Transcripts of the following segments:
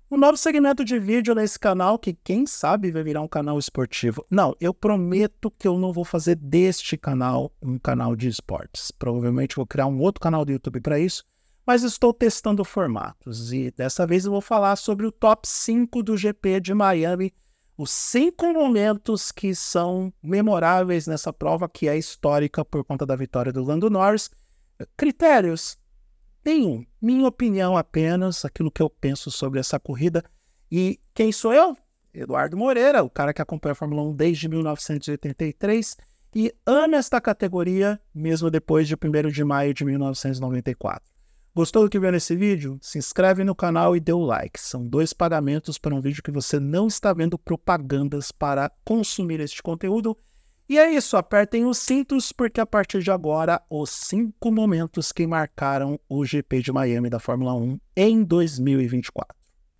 Um novo segmento de vídeo nesse canal que, quem sabe, vai virar um canal esportivo. Não, eu prometo que eu não vou fazer deste canal um canal de esportes. Provavelmente vou criar um outro canal do YouTube para isso, mas estou testando formatos. E dessa vez eu vou falar sobre o top 5 do GP de Miami, os 5 momentos que são memoráveis nessa prova, que é histórica por conta da vitória do Lando Norris. Critérios? Nenhum. Minha opinião apenas, aquilo que eu penso sobre essa corrida. E quem sou eu? Eduardo Moreira, o cara que acompanha a Fórmula 1 desde 1983 e ama esta categoria, mesmo depois de 1º de maio de 1994. Gostou do que viu nesse vídeo? Se inscreve no canal e dê o like. São 2 pagamentos para um vídeo que você não está vendo propagandas para consumir este conteúdo. E é isso, apertem os cintos, porque a partir de agora, os 5 momentos que marcaram o GP de Miami da Fórmula 1 em 2024.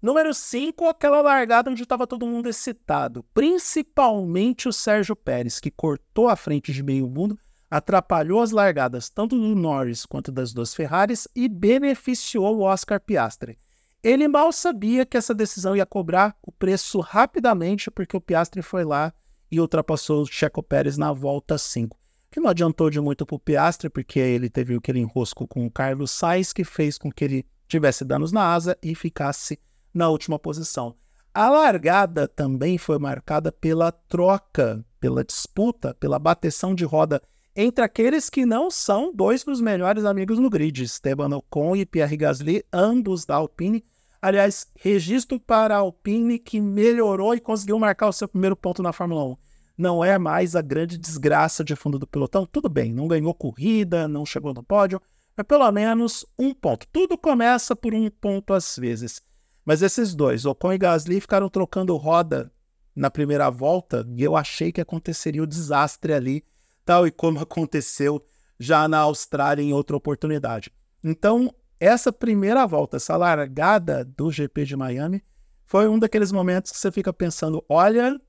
Número 5, aquela largada onde estava todo mundo excitado, principalmente o Sérgio Pérez, que cortou a frente de meio mundo, atrapalhou as largadas tanto do Norris quanto das 2 Ferraris e beneficiou o Oscar Piastri. Ele mal sabia que essa decisão ia cobrar o preço rapidamente, porque o Piastri foi lá e ultrapassou o Checo Pérez na volta 5. Que não adiantou de muito para o Piastri, porque ele teve aquele enrosco com o Carlos Sainz, que fez com que ele tivesse danos na asa e ficasse na última posição. A largada também foi marcada pela troca, pela disputa, pela bateção de roda entre aqueles que não são 2 dos melhores amigos no grid, Esteban Ocon e Pierre Gasly, ambos da Alpine. Aliás, registro para a Alpine, que melhorou e conseguiu marcar o seu primeiro ponto na Fórmula 1. Não é mais a grande desgraça de fundo do pelotão. Tudo bem, não ganhou corrida, não chegou no pódio, mas pelo menos 1 ponto. Tudo começa por 1 ponto às vezes. Mas esses 2, Ocon e Gasly, ficaram trocando roda na primeira volta e eu achei que aconteceria o desastre ali, tal e como aconteceu já na Austrália em outra oportunidade. Então, essa primeira volta, essa largada do GP de Miami, foi um daqueles momentos que você fica pensando, olha,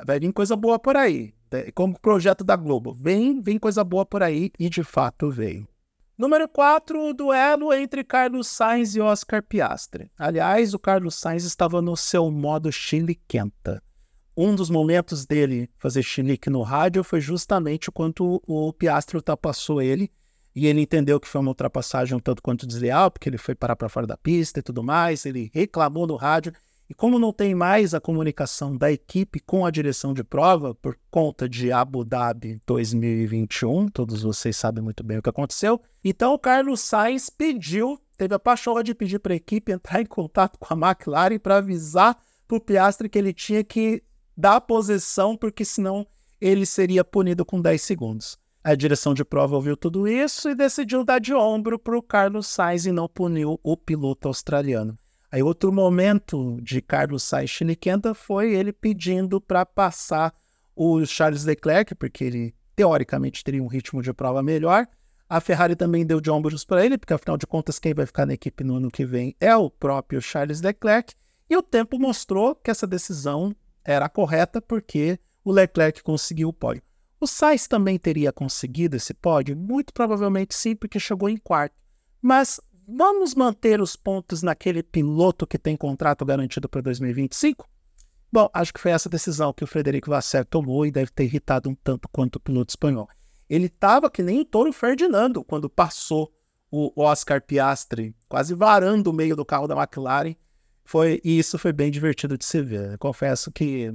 vai vir coisa boa por aí. Como projeto da Globo, vem coisa boa por aí, e de fato veio. Número 4, o duelo entre Carlos Sainz e Oscar Piastri. Aliás, o Carlos Sainz estava no seu modo chiliquenta. Um dos momentos dele fazer chilique no rádio foi justamente quando o Piastri ultrapassou ele, e ele entendeu que foi uma ultrapassagem um tanto quanto desleal, porque ele foi parar para fora da pista e tudo mais, ele reclamou no rádio, e como não tem mais a comunicação da equipe com a direção de prova, por conta de Abu Dhabi 2021, todos vocês sabem muito bem o que aconteceu, então o Carlos Sainz teve a pachorra de pedir para a equipe entrar em contato com a McLaren para avisar para o Piastri que ele tinha que dar a posição, porque senão ele seria punido com 10 segundos. A direção de prova ouviu tudo isso e decidiu dar de ombro para o Carlos Sainz e não puniu o piloto australiano. Aí outro momento de Carlos Sainz chiliquenta foi ele pedindo para passar o Charles Leclerc, porque ele teoricamente teria um ritmo de prova melhor. A Ferrari também deu de ombros para ele, porque afinal de contas quem vai ficar na equipe no ano que vem é o próprio Charles Leclerc. E o tempo mostrou que essa decisão era correta, porque o Leclerc conseguiu o pódio. O Sainz também teria conseguido esse pódio? Muito provavelmente sim, porque chegou em 4º. Mas vamos manter os pontos naquele piloto que tem contrato garantido para 2025? Bom, acho que foi essa decisão que o Frederico Vasseur tomou e deve ter irritado um tanto quanto o piloto espanhol. Ele estava que nem o Toro Ferdinando quando passou o Oscar Piastri, quase varando o meio do carro da McLaren. E isso foi bem divertido de se ver. Eu confesso que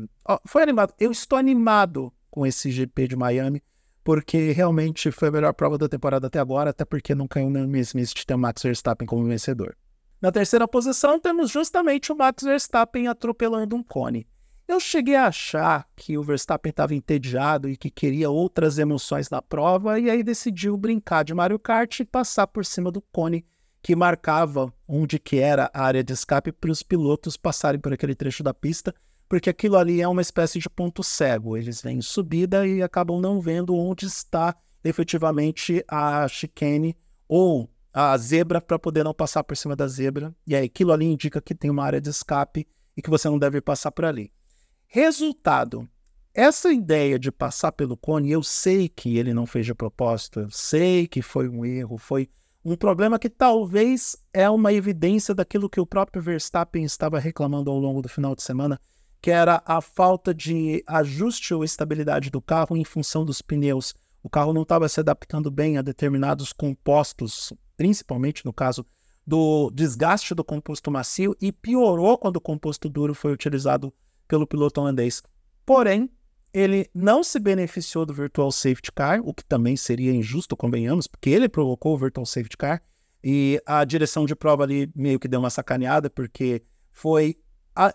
foi animado. Eu estou animado com esse GP de Miami, porque realmente foi a melhor prova da temporada até agora, até porque não caiu na mesmice de ter o Max Verstappen como vencedor. Na terceira posição, temos justamente o Max Verstappen atropelando um cone. Eu cheguei a achar que o Verstappen estava entediado e que queria outras emoções na prova, e aí decidiu brincar de Mario Kart e passar por cima do cone que marcava onde que era a área de escape para os pilotos passarem por aquele trecho da pista, porque aquilo ali é uma espécie de ponto cego. Eles vêm em subida e acabam não vendo onde está efetivamente a chicane ou a zebra para poder não passar por cima da zebra. E aí aquilo ali indica que tem uma área de escape e que você não deve passar por ali. Resultado, essa ideia de passar pelo cone, eu sei que ele não fez de propósito, eu sei que foi um erro, foi Um problema que talvez é uma evidência daquilo que o próprio Verstappen estava reclamando ao longo do final de semana, que era a falta de ajuste ou estabilidade do carro em função dos pneus. O carro não estava se adaptando bem a determinados compostos, principalmente no caso do desgaste do composto macio, e piorou quando o composto duro foi utilizado pelo piloto holandês. Porém, ele não se beneficiou do Virtual Safety Car, o que também seria injusto, convenhamos, porque ele provocou o Virtual Safety Car, e a direção de prova ali meio que deu uma sacaneada, porque foi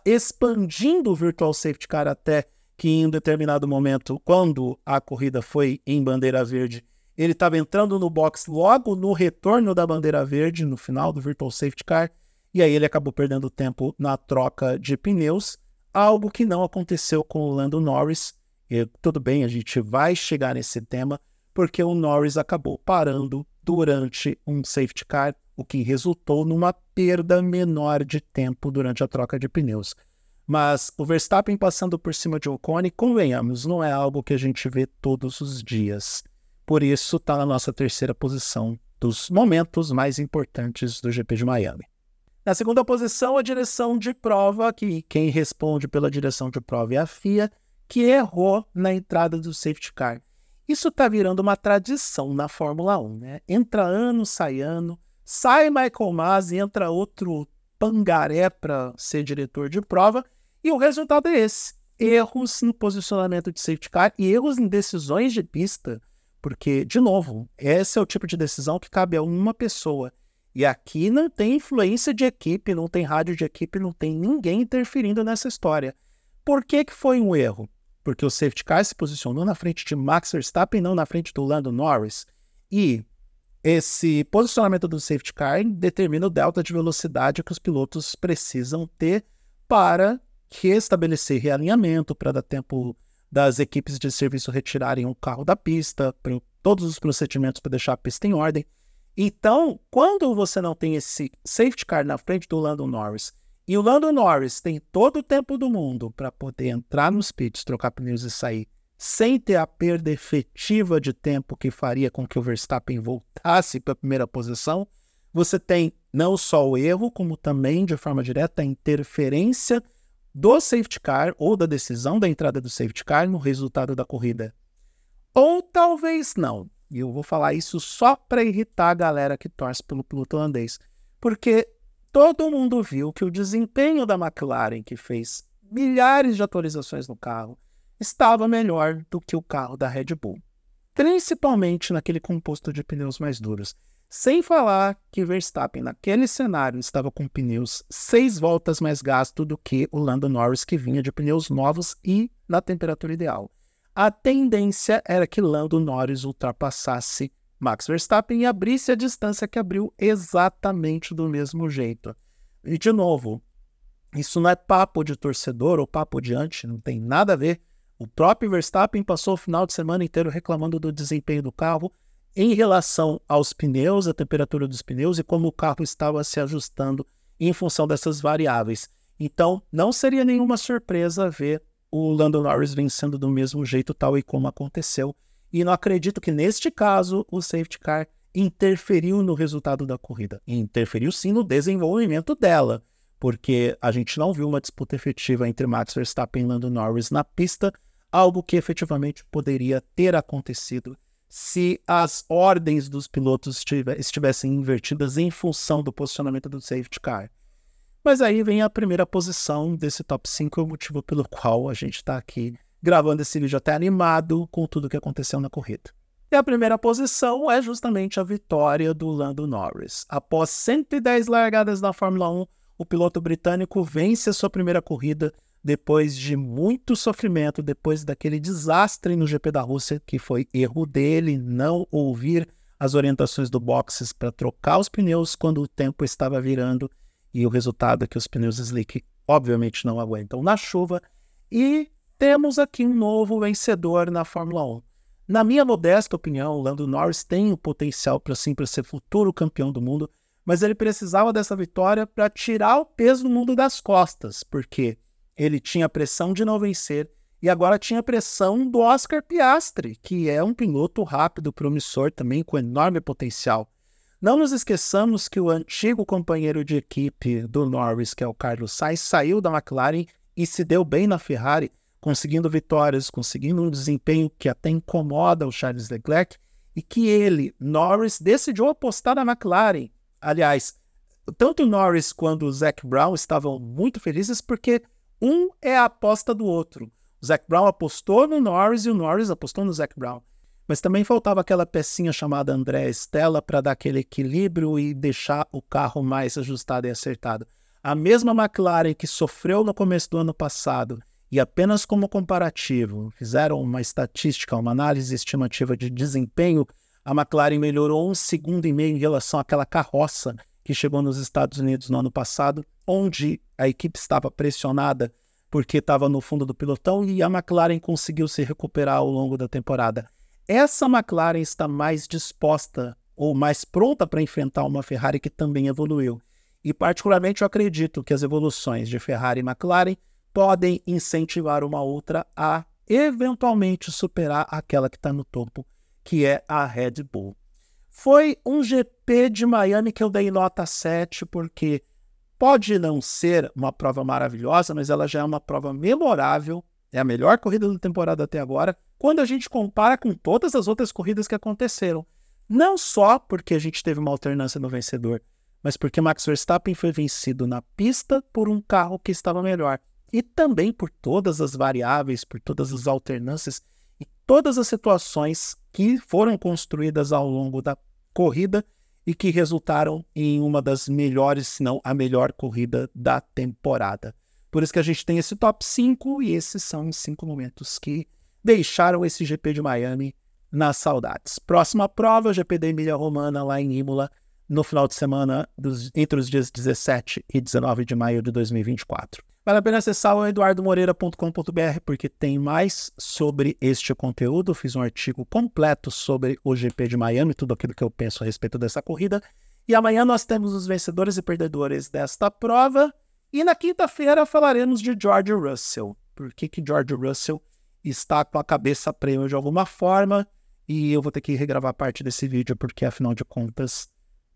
expandindo o Virtual Safety Car até que em um determinado momento, quando a corrida foi em bandeira verde, ele estava entrando no box logo no retorno da bandeira verde, no final do Virtual Safety Car, e aí ele acabou perdendo tempo na troca de pneus, algo que não aconteceu com o Lando Norris. E tudo bem, a gente vai chegar nesse tema, porque o Norris acabou parando durante um safety car, o que resultou numa perda menor de tempo durante a troca de pneus. Mas o Verstappen passando por cima de Ocon, convenhamos, não é algo que a gente vê todos os dias. Por isso está na nossa terceira posição dos momentos mais importantes do GP de Miami. Na segunda posição, a direção de prova, que quem responde pela direção de prova é a FIA, que errou na entrada do safety car. Isso está virando uma tradição na Fórmula 1, né? Entra ano, sai Michael Masi, entra outro pangaré para ser diretor de prova, e o resultado é esse. Erros no posicionamento de safety car e erros em decisões de pista, porque, de novo, esse é o tipo de decisão que cabe a uma pessoa. E aqui não tem influência de equipe, não tem rádio de equipe, não tem ninguém interferindo nessa história. Por que foi um erro? Porque o safety car se posicionou na frente de Max Verstappen, não na frente do Lando Norris. E esse posicionamento do safety car determina o delta de velocidade que os pilotos precisam ter para restabelecer realinhamento, para dar tempo das equipes de serviço retirarem o carro da pista, para todos os procedimentos para deixar a pista em ordem. Então, quando você não tem esse safety car na frente do Lando Norris, e o Lando Norris tem todo o tempo do mundo para poder entrar nos pits, trocar pneus e sair, sem ter a perda efetiva de tempo que faria com que o Verstappen voltasse para a primeira posição, você tem não só o erro, como também, de forma direta, a interferência do safety car ou da decisão da entrada do safety car no resultado da corrida. Ou talvez não. E eu vou falar isso só para irritar a galera que torce pelo piloto holandês. Porque todo mundo viu que o desempenho da McLaren, que fez milhares de atualizações no carro, estava melhor do que o carro da Red Bull. Principalmente naquele composto de pneus mais duros. Sem falar que Verstappen, naquele cenário, estava com pneus 6 voltas mais gasto do que o Lando Norris, que vinha de pneus novos e na temperatura ideal. A tendência era que Lando Norris ultrapassasse Max Verstappen e abrisse a distância que abriu exatamente do mesmo jeito. E, de novo, isso não é papo de torcedor ou papo de anti, não tem nada a ver. O próprio Verstappen passou o final de semana inteiro reclamando do desempenho do carro em relação aos pneus, a temperatura dos pneus e como o carro estava se ajustando em função dessas variáveis. Então, não seria nenhuma surpresa ver o Lando Norris vencendo do mesmo jeito, tal e como aconteceu. E não acredito que, neste caso, o safety car interferiu no resultado da corrida. Interferiu, sim, no desenvolvimento dela, porque a gente não viu uma disputa efetiva entre Max Verstappen e Lando Norris na pista, algo que efetivamente poderia ter acontecido se as ordens dos pilotos estivessem invertidas em função do posicionamento do safety car. Mas aí vem a primeira posição desse top 5, o motivo pelo qual a gente está aqui gravando esse vídeo até animado com tudo que aconteceu na corrida. E a primeira posição é justamente a vitória do Lando Norris. Após 110 largadas na Fórmula 1, o piloto britânico vence a sua primeira corrida depois de muito sofrimento, depois daquele desastre no GP da Rússia, que foi erro dele não ouvir as orientações do boxes para trocar os pneus quando o tempo estava virando, e o resultado é que os pneus slick obviamente não aguentam na chuva, e temos aqui um novo vencedor na Fórmula 1. Na minha modesta opinião, o Lando Norris tem o potencial para ser futuro campeão do mundo, mas ele precisava dessa vitória para tirar o peso do mundo das costas, porque ele tinha a pressão de não vencer e agora tinha a pressão do Oscar Piastri, que é um piloto rápido, promissor também, com enorme potencial. Não nos esqueçamos que o antigo companheiro de equipe do Norris, que é o Carlos Sainz, saiu da McLaren e se deu bem na Ferrari, conseguindo vitórias, conseguindo um desempenho que até incomoda o Charles Leclerc, e que ele, Norris, decidiu apostar na McLaren. Aliás, tanto o Norris quanto o Zac Brown estavam muito felizes porque um é a aposta do outro. O Zac Brown apostou no Norris e o Norris apostou no Zac Brown. Mas também faltava aquela pecinha chamada André Stella para dar aquele equilíbrio e deixar o carro mais ajustado e acertado. A mesma McLaren que sofreu no começo do ano passado e apenas como comparativo fizeram uma estatística, uma análise estimativa de desempenho, a McLaren melhorou 1,5 segundos em relação àquela carroça que chegou nos Estados Unidos no ano passado, onde a equipe estava pressionada porque estava no fundo do pelotão e a McLaren conseguiu se recuperar ao longo da temporada. Essa McLaren está mais disposta ou mais pronta para enfrentar uma Ferrari que também evoluiu. E particularmente eu acredito que as evoluções de Ferrari e McLaren podem incentivar uma outra a eventualmente superar aquela que está no topo, que é a Red Bull. Foi um GP de Miami que eu dei nota 7, porque pode não ser uma prova maravilhosa, mas ela já é uma prova memorável, é a melhor corrida da temporada até agora, quando a gente compara com todas as outras corridas que aconteceram. Não só porque a gente teve uma alternância no vencedor, mas porque Max Verstappen foi vencido na pista por um carro que estava melhor. E também por todas as variáveis, por todas as alternâncias e todas as situações que foram construídas ao longo da corrida e que resultaram em uma das melhores, se não a melhor corrida da temporada. Por isso que a gente tem esse top 5 e esses são os 5 momentos que deixaram esse GP de Miami nas saudades. Próxima prova, GP da Emília-Romagna lá em Imola, no final de semana entre os dias 17 e 19 de maio de 2024. Vale a pena acessar o eduardomoreira.com.br porque tem mais sobre este conteúdo. Fiz um artigo completo sobre o GP de Miami, tudo aquilo que eu penso a respeito dessa corrida. E amanhã nós temos os vencedores e perdedores desta prova. E na quinta-feira falaremos de George Russell. Por que George Russell está com a cabeça a prêmio de alguma forma. E eu vou ter que regravar parte desse vídeo porque, afinal de contas,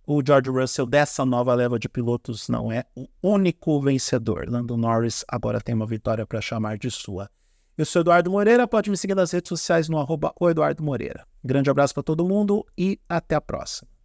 o George Russell dessa nova leva de pilotos não é o único vencedor. Lando Norris agora tem uma vitória para chamar de sua. Eu sou Eduardo Moreira, pode me seguir nas redes sociais no @oeduardomoreira. Grande abraço para todo mundo e até a próxima.